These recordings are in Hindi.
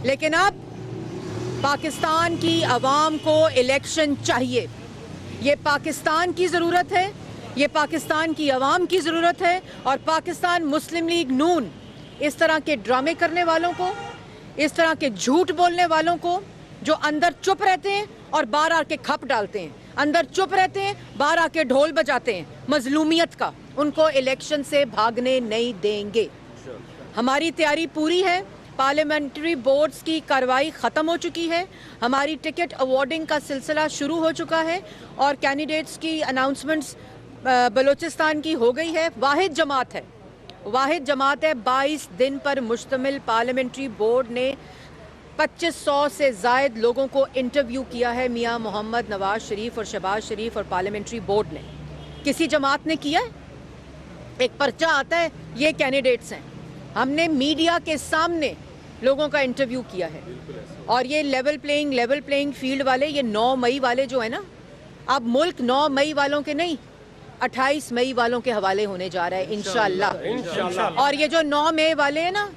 लेकिन अब पाकिस्तान की आवाम को इलेक्शन चाहिए। ये पाकिस्तान की ज़रूरत है, ये पाकिस्तान की आवाम की ज़रूरत है। और पाकिस्तान मुस्लिम लीग नून इस तरह के ड्रामे करने वालों को, इस तरह के झूठ बोलने वालों को, जो अंदर चुप रहते हैं और बाहर आके खप डालते हैं, अंदर चुप रहते हैं, बाहर आके ढोल बजाते हैं मजलूमियत का, उनको इलेक्शन से भागने नहीं देंगे। हमारी तैयारी पूरी है। पार्लियामेंट्री बोर्ड्स की कार्रवाई ख़त्म हो चुकी है। हमारी टिकट अवार्डिंग का सिलसिला शुरू हो चुका है और कैंडिडेट्स की अनाउंसमेंट्स बलूचिस्तान की हो गई है। वाहिद जमात है 22 दिन पर मुश्तमिल पार्लियामेंट्री बोर्ड ने 2500 से ज़ायद लोगों को इंटरव्यू किया है। मियाँ मोहम्मद नवाज शरीफ और शहबाज शरीफ और पार्लियामेंट्री बोर्ड ने, किसी जमात ने किया है? एक पर्चा आता है, ये कैंडिडेट्स हैं। हमने मीडिया के सामने लोगों का इंटरव्यू किया है। और ये लेवल प्लेइंग फील्ड वाले, ये 9 मई वाले जो है ना, अब मुल्क 9 मई वालों के नहीं 28 मई वालों के हवाले होने जा रहा है इंशाल्लाह। और ये जो 9 मई वाले हैं ना,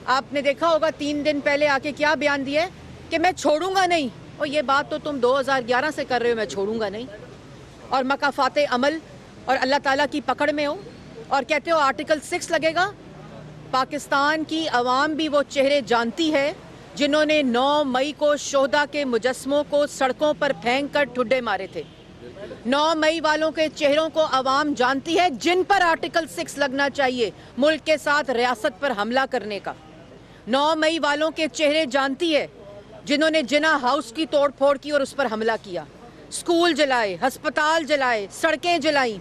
आपने देखा होगा 3 दिन पहले आके क्या बयान दिया है कि मैं छोड़ूंगा नहीं। और ये बात तो तुम 2011 से कर रहे हो, मैं छोड़ूंगा नहीं, और मकाफाते अमल और अल्लाह ताला की पकड़ में हो, और कहते हो आर्टिकल 6 लगेगा। पाकिस्तान की आवाम भी वो चेहरे जानती है जिन्होंने 9 मई को शोहदा के मुजस्मों को सड़कों पर फेंक कर ठुड्डे मारे थे। 9 मई वालों के चेहरों को आवाम जानती है, जिन पर आर्टिकल 6 लगना चाहिए मुल्क के साथ रियासत पर हमला करने का। 9 मई वालों के चेहरे जानती है जिन्होंने जिना हाउस की तोड़ फोड़ की और उस पर हमला किया, स्कूल जलाए, अस्पताल जलाए, सड़कें जलाई,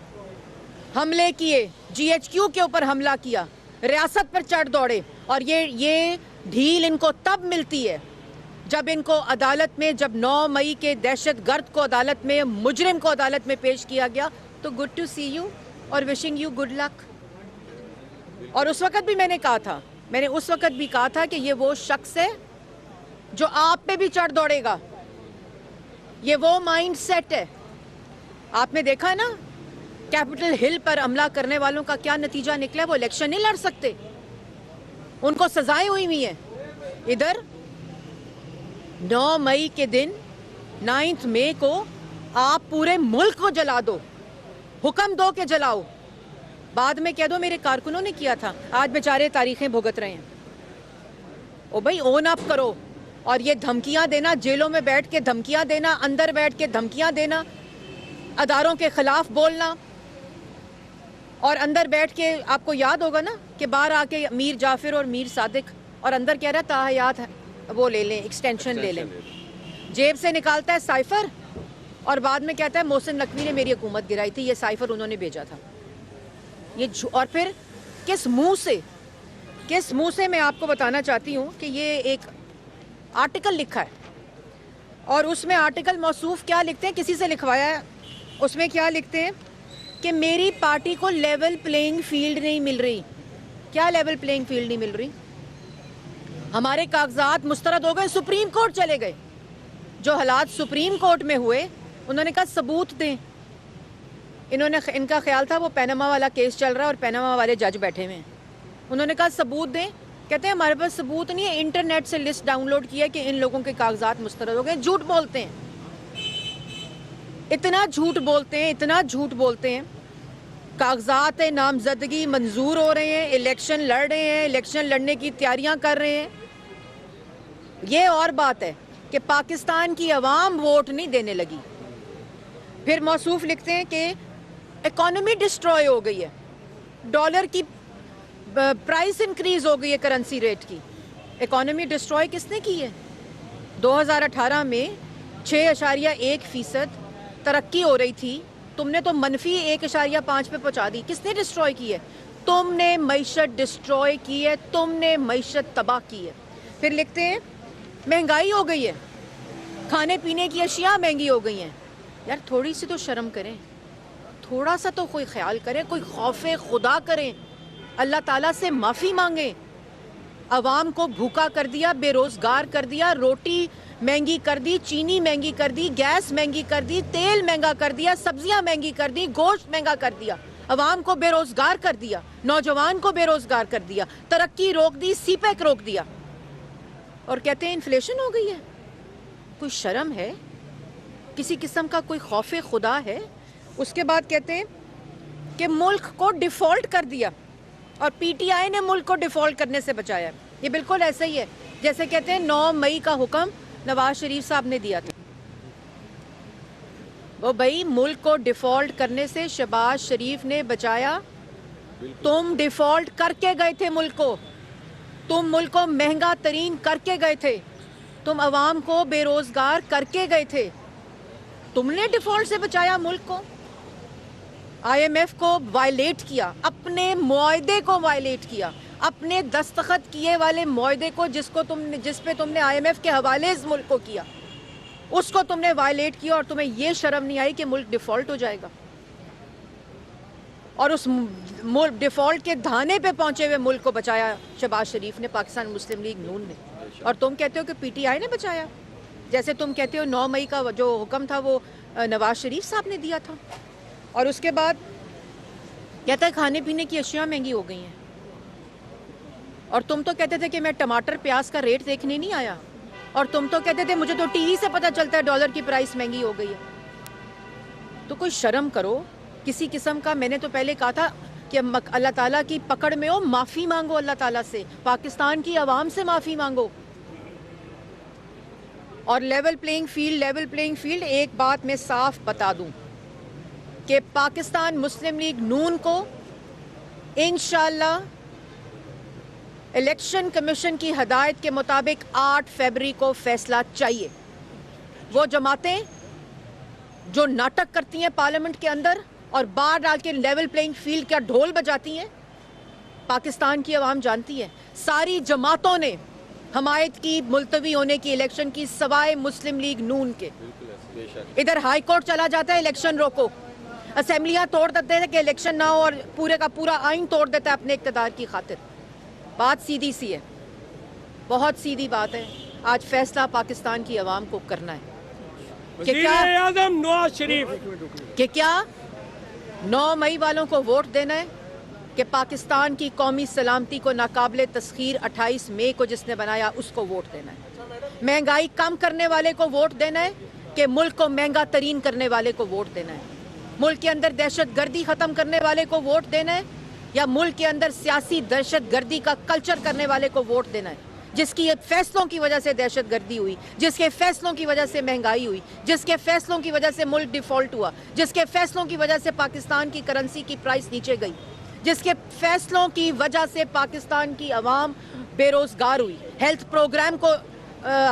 हमले किए, GHQ के ऊपर हमला किया, रियासत पर चढ़ दौड़े। और ये ढील इनको तब मिलती है जब इनको अदालत में, जब 9 मई के दहशतगर्द को अदालत में, मुजरिम को अदालत में पेश किया गया, तो गुड टू सी यू और विशिंग यू गुड लक। और उस वक्त भी मैंने उस वक्त भी कहा था कि ये वो शख्स है जो आप पे भी चढ़ दौड़ेगा, ये वो माइंड सेट है। आपने देखा है ना कैपिटल हिल पर हमला करने वालों का क्या नतीजा निकला? वो इलेक्शन नहीं लड़ सकते, उनको सजाएं हुई हैं। इधर 9 मई के दिन 9 मई को आप पूरे मुल्क को जला दो, हुक्म दो के जलाओ, बाद में कह दो मेरे कारकुनों ने किया था। आज बेचारे तारीखें भुगत रहे हैं। ओ भाई, ओन अप करो। और ये धमकियां देना, जेलों में बैठ के धमकियां देना, अंदर बैठ के धमकियां देना, अदारों के खिलाफ बोलना, और अंदर बैठ के आपको याद होगा ना कि बाहर आके मीर जाफिर और मीर सादिक, और अंदर कह रहा है ताहयात है, वो ले लें, एक्सटेंशन ले लें। जेब से निकालता है साइफर और बाद में कहता है मोहसिन नकवी ने मेरी हुकूमत गिराई थी, ये साइफर उन्होंने भेजा था। ये और फिर किस मुंह से मैं आपको बताना चाहती हूँ कि ये एक आर्टिकल लिखा है, और उसमें आर्टिकल मौसूफ क्या लिखते हैं, किसी से लिखवाया है, उसमें क्या लिखते हैं कि मेरी पार्टी को लेवल प्लेइंग फील्ड नहीं मिल रही। क्या लेवल प्लेइंग फील्ड नहीं मिल रही? हमारे कागजात मुस्तरद हो गए, सुप्रीम कोर्ट चले गए। जो हालात सुप्रीम कोर्ट में हुए, उन्होंने कहा सबूत दें। इनका ख्याल था वो पैनामा वाला केस चल रहा है और पैनामा वाले जज बैठे हुए हैं। उन्होंने कहा सबूत दें। कहते हैं हमारे पास सबूत नहीं है, इंटरनेट से लिस्ट डाउनलोड किया कि इन लोगों के कागजात मुस्तरद हो गए। झूठ बोलते हैं, इतना झूठ बोलते हैं। कागजात नामजदगी मंजूर हो रहे हैं, इलेक्शन लड़ रहे हैं, इलेक्शन लड़ने की तैयारियां कर रहे हैं। ये और बात है कि पाकिस्तान की आवाम वोट नहीं देने लगी। फिर मौसूफ लिखते हैं कि इकोनॉमी डिस्ट्रॉय हो गई है, डॉलर की प्राइस इंक्रीज हो गई है, करेंसी रेट की। इकोनॉमी डिस्ट्रॉय किसने की है? 2018 में 6.1% तरक्की हो रही थी, तुमने तो मनफी 1.5 पे पहुंचा दी। किसने डिस्ट्रॉय की है? तुमने मईशत डिस्ट्रॉय की है, तुमने मईशत तबाह की है। फिर लिखते हैं महंगाई हो गई है, खाने पीने की अशिया महंगी हो गई हैं। यार थोड़ी सी तो शर्म करें, थोड़ा सा तो कोई ख्याल करें, कोई खौफे खुदा करें, अल्लाह ताला से माफ़ी मांगें। अवाम को भूखा कर दिया, बेरोज़गार कर दिया, रोटी महंगी कर दी, चीनी महंगी कर दी, गैस महंगी कर दी, तेल महंगा कर दिया, सब्जियां महंगी कर दी, गोश्त महंगा कर दिया, अवाम को बेरोज़गार कर दिया, नौजवान को बेरोज़गार कर दिया, तरक्की रोक दी, सीपैक रोक दिया। और कहते हैं इन्फ्लेशन हो गई है। कोई शर्म है? किसी किस्म का कोई खौफ खुदा है? उसके बाद कहते हैं कि मुल्क को डिफ़ॉल्ट कर दिया और पीटीआई ने मुल्क को डिफ़ॉल्ट करने से बचाया। ये बिल्कुल ऐसा ही है जैसे कहते हैं 9 मई का हुक्म नवाज शरीफ साहब ने दिया था। वो भाई मुल्क को डिफ़ॉल्ट करने से शहबाज शरीफ ने बचाया। तुम डिफ़ॉल्ट करके गए थे मुल्क को, तुम मुल्क को महंगा तरीन करके गए थे, तुम अवाम को बेरोजगार करके गए थे। तुमने डिफ़ॉल्ट से बचाया मुल्क को। आईएमएफ को वायलेट किया, अपने मुआहदे को वायलेट किया, अपने दस्तखत किए वाले मुआहदे को जिस पे तुमने आईएमएफ के हवाले इस मुल्क को किया, उसको तुमने वायलेट किया और तुम्हें ये शर्म नहीं आई कि मुल्क डिफ़ॉल्ट हो जाएगा। और उस डिफ़ॉल्ट के धाने पे पहुंचे हुए मुल्क को बचाया शहबाज शरीफ ने, पाकिस्तान मुस्लिम लीग नून ने। और तुम कहते हो कि पीटीआई ने बचाया, जैसे तुम कहते हो 9 मई का जो हुक्म था वो नवाज शरीफ साहब ने दिया था। और उसके बाद कहता है खाने पीने की अशिया महंगी हो गई हैं। और तुम तो कहते थे कि मैं टमाटर प्याज का रेट देखने नहीं आया, और तुम तो कहते थे मुझे तो टीवी से पता चलता है डॉलर की प्राइस महंगी हो गई है। तो कोई शर्म करो किसी किस्म का। मैंने तो पहले कहा था कि अल्लाह ताला की पकड़ में हो, माफ़ी मांगो अल्लाह ताला से, पाकिस्तान की आवाम से माफ़ी मांगो। और लेवल प्लेइंग फील्ड, एक बात मैं साफ बता दूं कि पाकिस्तान मुस्लिम लीग नून को इंशाअल्लाह इलेक्शन कमीशन की हदायत के मुताबिक 8 फरवरी को फैसला चाहिए। वो जमातें जो नाटक करती हैं पार्लियामेंट के अंदर और बाहर डाल के लेवल प्लेइंग फील्ड का ढोल बजाती हैं, पाकिस्तान की आवाम जानती है। सारी जमातों ने हमायत की मुलतवी होने की इलेक्शन की, सवाए मुस्लिम लीग नून के। इधर हाई कोर्ट चला जाता है इलेक्शन रोको, असेंबलियां तोड़ देते हैं कि इलेक्शन ना हो, और पूरे का पूरा आइन तोड़ देता है अपने इक़्तिदार की खातिर। बात सीधी सी है, बहुत सीधी बात है। आज फैसला पाकिस्तान की आवाम को करना है कि क्या 9 मई वालों को वोट देना है कि पाकिस्तान की कौमी सलामती को नाकाबिले तस्खीर 28 मई को जिसने बनाया उसको वोट देना है। महंगाई कम करने वाले को वोट देना है कि मुल्क को महंगा तरीन करने वाले को वोट देना है। मुल्क के अंदर दहशत गर्दी ख़त्म करने वाले को वोट देना है, या मुल्क के अंदर सियासी दहशत गर्दी का कल्चर करने वाले को वोट देना है, जिसकी फैसलों की वजह से दहशत गर्दी हुई, जिसके फैसलों की वजह से महंगाई हुई, जिसके फैसलों की वजह से मुल्क डिफ़ॉल्ट हुआ, जिसके फैसलों की वजह से पाकिस्तान की करेंसी की प्राइस नीचे गई, जिसके फैसलों की वजह से पाकिस्तान की आवाम बेरोजगार हुई, हेल्थ प्रोग्राम को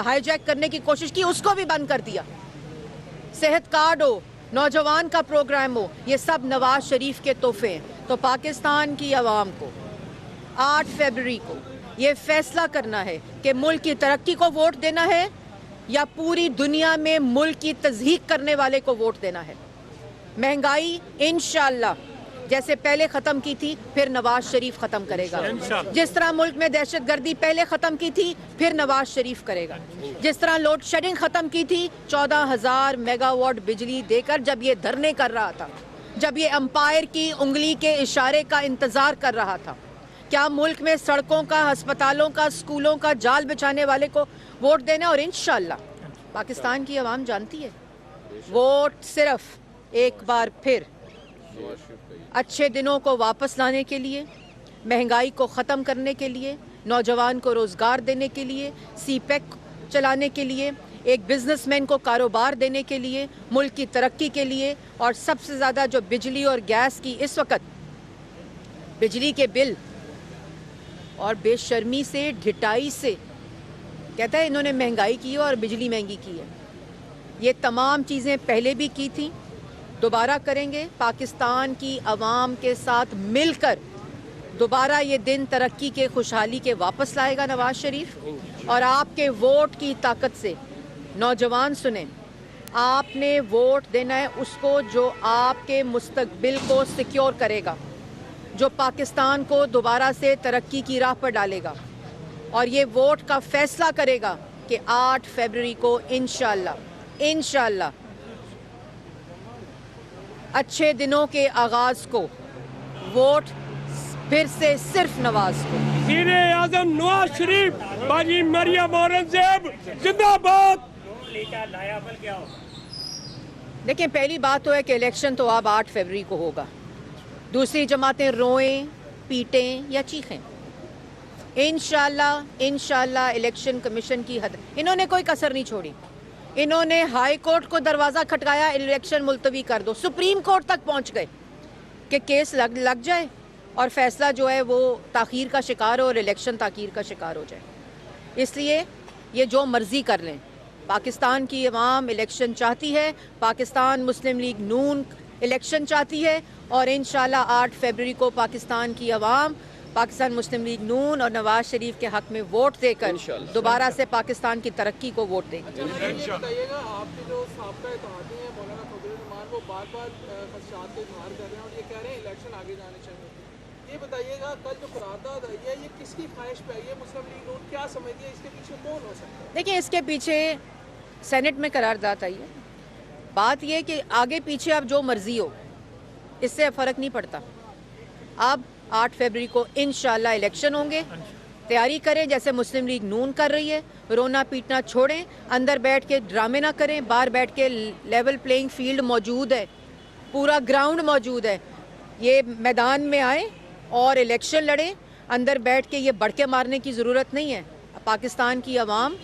हाईजैक करने की कोशिश की, उसको भी बंद कर दिया। सेहत कार्ड हो, नौजवान का प्रोग्राम हो, ये सब नवाज शरीफ के तोहफे हैं। तो पाकिस्तान की आवाम को 8 फरवरी को ये फैसला करना है कि मुल्क की तरक्की को वोट देना है या पूरी दुनिया में मुल्क की तज़हीक करने वाले को वोट देना है। महंगाई इंशाअल्लाह जैसे पहले ख़त्म की थी फिर नवाज शरीफ ख़त्म करेगा। जिस तरह मुल्क में दहशत गर्दी पहले ख़त्म की थी फिर नवाज शरीफ करेगा। जिस तरह लोड शेडिंग ख़त्म की थी 14,000 मेगावाट बिजली देकर, जब ये धरने कर रहा था, जब ये अंपायर की उंगली के इशारे का इंतज़ार कर रहा था। क्या मुल्क में सड़कों का, अस्पतालों का, स्कूलों का जाल बिछाने वाले को वोट देना। और इंशाअल्लाह पाकिस्तान की आवाम जानती है, वोट सिर्फ एक बार फिर अच्छे दिनों को वापस लाने के लिए, महंगाई को ख़त्म करने के लिए, नौजवान को रोज़गार देने के लिए, सीपैक चलाने के लिए, एक बिजनेसमैन को कारोबार देने के लिए, मुल्क की तरक्की के लिए। और सबसे ज़्यादा जो बिजली और गैस की इस वक्त बिजली के बिल और बेशर्मी से, ढिठाई से कहता है इन्होंने महंगाई की है और बिजली महंगी की है। ये तमाम चीज़ें पहले भी की थी, दोबारा करेंगे। पाकिस्तान की आवाम के साथ मिलकर दोबारा ये दिन तरक्की के, खुशहाली के वापस लाएगा नवाज शरीफ। और आपके वोट की ताकत से, नौजवान सुने, आपने वोट देना है उसको जो आपके मुस्तकबिल को सिक्योर करेगा, जो पाकिस्तान को दोबारा से तरक्की की राह पर डालेगा। और ये वोट का फैसला करेगा कि 8 फरवरी को इंशाअल्लाह अच्छे दिनों के आगाज़ को वोट फिर से सिर्फ नवाज को। वज़ीर आज़म नवाज शरीफ बाजी मरियम औरंगजेब जिंदाबाद। देखिए, पहली बात तो है कि इलेक्शन तो अब 8 फरवरी को होगा। दूसरी जमातें रोएं, पीटें या चीखें, इंशाल्लाह इलेक्शन कमीशन की हद, इन्होंने कोई कसर नहीं छोड़ी। इन्होंने हाई कोर्ट को दरवाज़ा खटकाया, इलेक्शन मुलतवी कर दो, सुप्रीम कोर्ट तक पहुंच गए कि केस लग जाए और फैसला जो है वो ताख़ीर का शिकार हो और इलेक्शन ताख़ीर का शिकार हो जाए। इसलिए ये जो मर्ज़ी कर लें, पाकिस्तान की अवाम इलेक्शन चाहती है, पाकिस्तान मुस्लिम लीग नून इलेक्शन चाहती है और इंशाल्लाह 8 फरवरी को पाकिस्तान की अवाम पाकिस्तान मुस्लिम लीग नून और नवाज शरीफ के हक में वोट देकर दोबारा से पाकिस्तान की तरक्की को वोट देगी। बताइएगा, आपके जो साबका इत्तेहादी हैं मौलाना फजलुर्रहमान, वो बार-बार खदशात का इजहार कर रहे हैं और ये कह रहे हैं इलेक्शन आगे जाने चाहिए। ये बताइएगा, कल जो करारदाद आई है ये किसकी ख्वाहिश पे आई है? मुस्लिम लीग नून क्या समझती है, इसके पीछे कौन हो सकता है? देखिए, इसके पीछे सेनेट में करारदाद आई है। बात यह कि आगे पीछे अब जो मर्जी हो, इससे फ़र्क नहीं पड़ता। अब 8 फरवरी को इंशाल्लाह इलेक्शन होंगे। तैयारी करें जैसे मुस्लिम लीग नून कर रही है, रोना पीटना छोड़ें, अंदर बैठ के ड्रामे ना करें, बाहर बैठ के लेवल प्लेइंग फील्ड मौजूद है, पूरा ग्राउंड मौजूद है। ये मैदान में आए और इलेक्शन लड़ें, अंदर बैठ के ये बढ़ के मारने की ज़रूरत नहीं है। पाकिस्तान की आवाम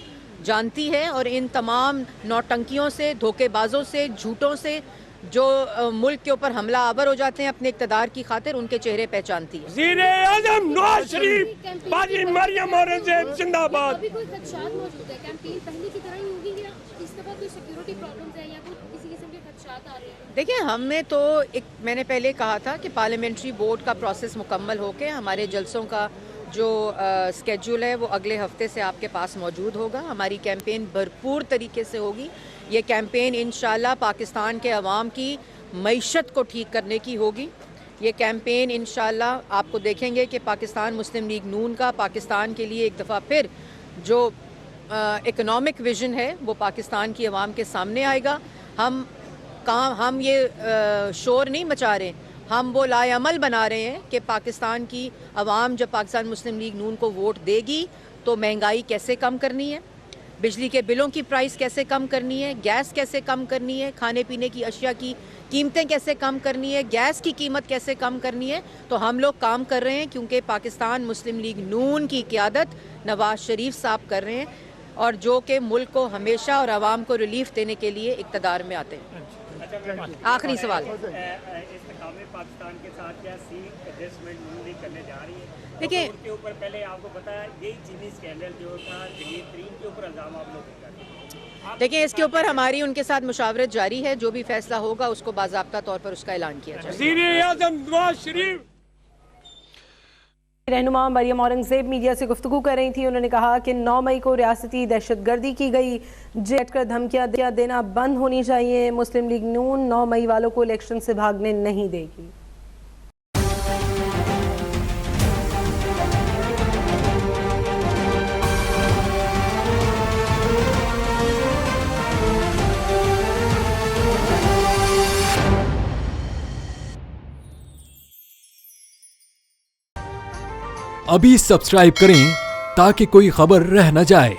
जानती है और इन तमाम नौटंकियों से, धोखेबाजों से, झूठों से जो मुल्क के ऊपर हमला आवर हो जाते हैं अपने इक़्तिदार की खातिर, उनके चेहरे पहचानती है। वज़ीर आज़म नवाज शरीफ बाजी मरियम औरंगजेब जिंदाबाद। अभी कोई खदशात मौजूद है, कैंपेन पहले की तरह ही होगी या इस दफा कोई सिक्योरिटी प्रॉब्लम्स है या कोई किसी किस्म के खदशात आ रहे हैं? देखिए, हमने तो मैंने पहले कहा था कि पार्लियामेंट्री बोर्ड का प्रोसेस मुकम्मल होकर हमारे जलसों का जो स्केड्यूल है वो अगले हफ्ते से आपके पास मौजूद होगा। हमारी कैंपेन भरपूर तरीके से होगी। ये कैंपेन इंशाल्लाह पाकिस्तान के अवाम की मईशत को ठीक करने की होगी। ये कैंपेन इंशाल्लाह आपको देखेंगे कि पाकिस्तान मुस्लिम लीग नून का पाकिस्तान के लिए एक दफ़ा फिर जो इकोनॉमिक विज़न है वो पाकिस्तान की अवाम के सामने आएगा। हम ये शोर नहीं मचा रहे, हम वो लाएअमल बना रहे हैं कि पाकिस्तान की अवाम जब पाकिस्तान मुस्लिम लीग नून को वोट देगी तो महंगाई कैसे कम करनी है, बिजली के बिलों की प्राइस कैसे कम करनी है, गैस कैसे कम करनी है, खाने पीने की अशिया की कीमतें कैसे कम करनी है, गैस की कीमत कैसे कम करनी है। तो हम लोग काम कर रहे हैं क्योंकि पाकिस्तान मुस्लिम लीग नून की क़ियादत नवाज शरीफ साहब कर रहे हैं और जो कि मुल्क को हमेशा और आवाम को रिलीफ देने के लिए इक़्तिदार में आते हैं। आखिरी सवाल, पाकिस्तान के साथ क्या सीट एडजस्टमेंट नून लीग करने जा रही है? देखिए, तो उनके ऊपर पहले आपको पता है यही चीनी स्कैंडल जो था जगीर तरीन के ऊपर इल्जाम आप लोग कर। देखिए, इसके ऊपर हमारी उनके साथ मुशावरत जारी है। जो भी फैसला होगा उसको बाज़ाब्ता तौर पर उसका ऐलान किया जाएगा। वज़ीर आज़म नवाज शरीफ रहनुमा मरियम औरंगजेब मीडिया से गुफ्तगू कर रही थी। उन्होंने कहा कि 9 मई को रियासती दहशतगर्दी की गई, जेट कर धमकियां देना बंद होनी चाहिए। मुस्लिम लीग नून 9 मई वालों को इलेक्शन से भागने नहीं देगी। अभी सब्सक्राइब करें ताकि कोई खबर रह न जाए।